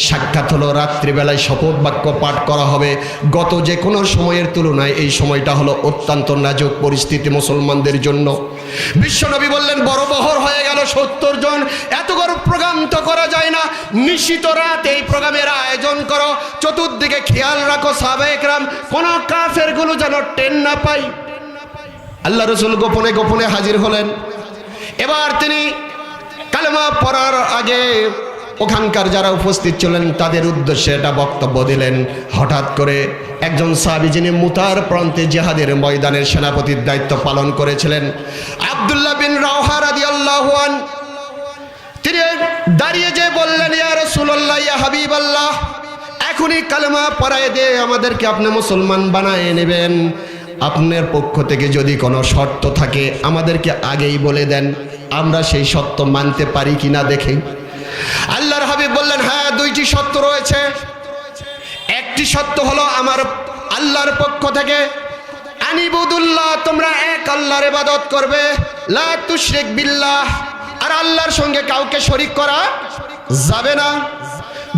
সাক্ষাৎ হলো, রাত্রিবেলায় শপথ বাক্য পাঠ করা হবে। গত যে কোনো সময়ের তুলনায় এই সময়টা হলো অত্যন্ত নাজুক পরিস্থিতি মুসলমানদের জন্য। বিশ্বনবী বললেন বড় বহর হয়ে গেল 70 জন, এত বড় প্রোগ্রাম তো করা যায় না, নিশ্চিত রাত এই প্রোগ্রামের আয়োজন করো, চতুর্দিকে খেয়াল রাখো সাহাবায়ে কেরাম কোনো কাফের গুলো যেন টেন না পাই। আল্লাহ রসুল গোপনে গোপনে হাজির হলেন। এবার তিনি কালেমা পড়ার আগে ওখানকার যারা উপস্থিত ছিলেন তাদের উদ্দেশ্যে একটা বক্তব্য দিলেন। হঠাৎ করে একজন সাহাবী যিনি মুতার প্রান্তে জিহাদের ময়দানের সেনাপতির দায়িত্ব পালন করেছিলেন, আব্দুল্লাহ বিন রাওহা রাদিয়াল্লাহু আনহু, তিনি দাঁড়িয়ে যে বললেন ইয়া রাসূলুল্লাহ ইয়া হাবিবাল্লাহ, এখনই কালেমা পড়ায় দিয়ে আমাদেরকে আপনি মুসলমান বানায় নেবেন। আপনার পক্ষ থেকে যদি কোনো শর্ত থাকে আমাদেরকে আগেই বলে দেন, আমরা সেই শর্ত মানতে পারি কিনা দেখি। আল্লাহর হাবিব বললেন হ্যাঁ, 2টি শর্ত রয়েছে। একটি শর্ত হলো আমার আল্লাহর পক্ষ থেকে আনিবুদুল্লাহ, তোমরা এক আল্লাহর ইবাদত করবে, লা তুশরিক বিল্লাহ, আর আল্লাহর সঙ্গে কাউকে শরীক করা যাবে না।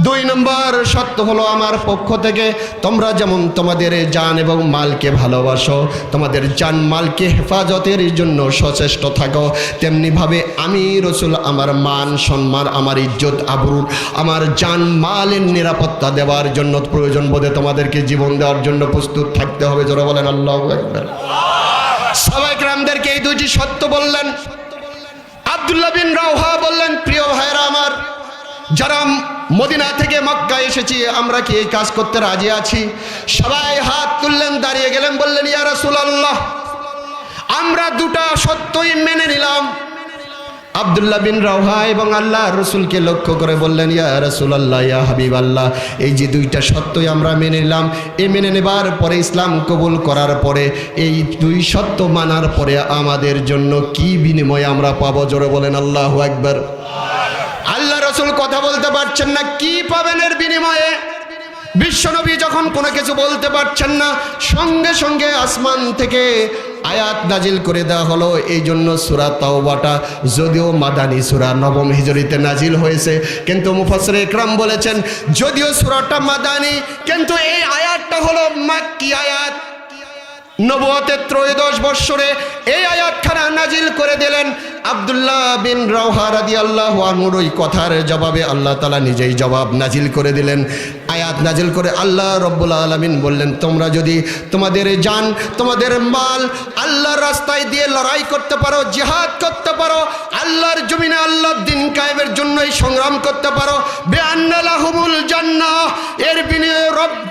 2 নম্বর শর্ত হলো আমার পক্ষ থেকে তোমরা যেমন তোমাদের জান এবং মালকে ভালোবাসো, তোমাদের জান মালকে হেফাজতের জন্য সচেষ্ট থাকো, তেমনিভাবে আমি রসুল আমার মান সম্মান, আমার ইজ্জত আবরুর, আমার জান মালের নিরাপত্তা দেওয়ার জন্য প্রয়োজন বোধে তোমাদেরকে জীবন দেওয়ার জন্য প্রস্তুত থাকতে হবে। জোরে বলেন আল্লাহু আকবার। সাহাবায়ে কেরামদেরকে এই 2টি শর্ত বললেন। আব্দুল্লাহ বিন রাওহা বললেন প্রিয় ভাইরা আমার, যারা মদিনা থেকে মক্কা এসেছি আমরা কি এই কাজ করতে রাজি আছি? সবাই হাত তুললেন, দাঁড়িয়ে গেলেন, বললেন ইয়া রাসূলুল্লাহ আমরা 2টা সত্যই মেনে নিলাম। আব্দুল্লাহ বিন রাওহা এবং আল্লাহর রাসূলকে লক্ষ্য করে বললেন ইয়া রাসূলুল্লাহ ইয়া হাবিবাল্লাহ, এই যে 2টা সত্যই আমরা মেনে নিলাম, এই মেনে নেবার পরে ইসলাম কবুল করার পরে এই 2 সত্য মানার পরে আমাদের জন্য কি বিনিময় আমরা পাবো? জোরে বলেন আল্লাহু আকবার। আল্লাহ রসুল কথা বলতে পারছেন না, কি পাবেন এর বিনিময়ে? বিশ্বনবী যখন কোনো কিছু বলতে পারছেন না, সঙ্গে সঙ্গে আসমান থেকে আয়াত নাজিল করে দেওয়া হলো। এই জন্য সূরা তাওবাটা যদিও মাদানী সূরা, 9ম হিজরিতে নাজিল হয়েছে, কিন্তু মুফাসসিরে ইকরাম বলেছেন যদিও সূরাটা মাদানী কিন্তু এই আয়াতটা হলো মাক্কি আয়াত। নবুয়তের 13 বৎসরে এই আয়াতখানা নাজিল করে দিলেন। আব্দুল্লাহ বিন রাওহা রাদিয়াল্লাহু আনহুর ওই কথার জবাবে আল্লাহ তাআলা নিজেই জবাব নাজিল করে দিলেন। আয়াত নাজিল করে আল্লাহ রব্বুল আলামিন বললেন তোমরা যদি তোমাদের জান তোমাদের মাল আল্লাহর রাস্তায় দিয়ে লড়াই করতে পারো, জিহাদ করতে পারো, আল্লাহর জমিনে আল্লাহর দ্বীন কায়েমের জন্যই সংগ্রাম করতে পারো, বিআন্না লাহুমুল জান্নাহ,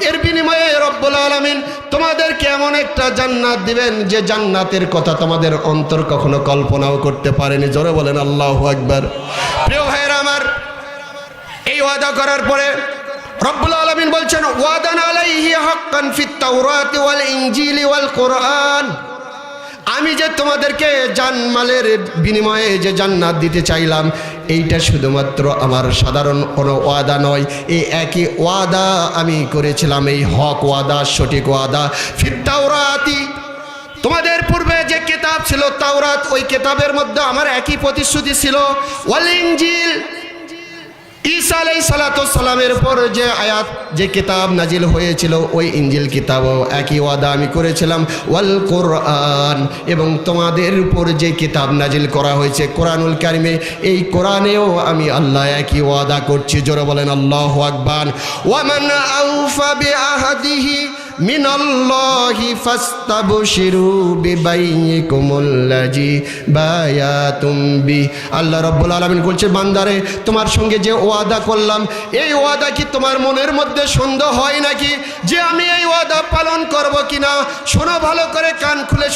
এর বিনিময়ে রব্বুল আলামিন তোমাদেরকে এমন একটা জান্নাত দিবেন যে জান্নাতের কথা তোমাদের অন্তর কখনো কল্পনাও করতে পারেনি। জোরে বলেন আল্লাহু আকবার। প্রিয় ভাইরা আমার, এই ওয়াদা করার পরে রব্বুল আলামিন বলছেন ওয়াদান আলাইহি হাক্কান ফিত তাওরাতি ওয়াল ইনজিলি ওয়াল কোরআন, আমি যে তোমাদেরকে জানমালের বিনিময়ে যে জান্নাত দিতে চাইলাম এইটা শুধুমাত্র আমার সাধারণ কোনো ওয়াদা নয়, এই একই ওয়াদা আমি করেছিলাম, এই হক ওয়াদা, সঠিক ওয়াদা ফিত তাওরাতি, তোমাদের পূর্বে যে কিতাব ছিল তাওরাত, ওই কিতাবের মধ্যে আমার একই প্রতিশ্রুতি ছিল, ওয়াল ইনজিল, ঈসা আলাইহিস সালাতু ওয়াস সালামের উপর যে আয়াত যে কিতাব নাজিল হয়েছিল ওই ইনজিল কিতাবও একই ওয়াদা আমি করেছিলাম, ওয়াল কোরআন, এবং তোমাদের উপর যে কিতাব নাজিল করা হয়েছে কোরআনুল কারিমে, এই কোরআনেও আমি আল্লাহ একই ওয়াদা করছি। জোরে বলেন আল্লাহু আকবার। ওয়ামান আউফা বিআহদিহি মিনাল্লাহি ফাস্তাবশিরু বিবাইয়িকুমুল্লাযী বায়াতুম বি, আল্লাহ রাব্বুল আলামিন বলছে বান্দারে তোমার সঙ্গে যে ওয়াদা করলাম এই ওয়াদা কি তোমার মনের মধ্যে সন্দেহ হয় নাকি যে আমি এই ওয়াদা পালন করব কিনা? শোনো ভালো করে, কান খুলে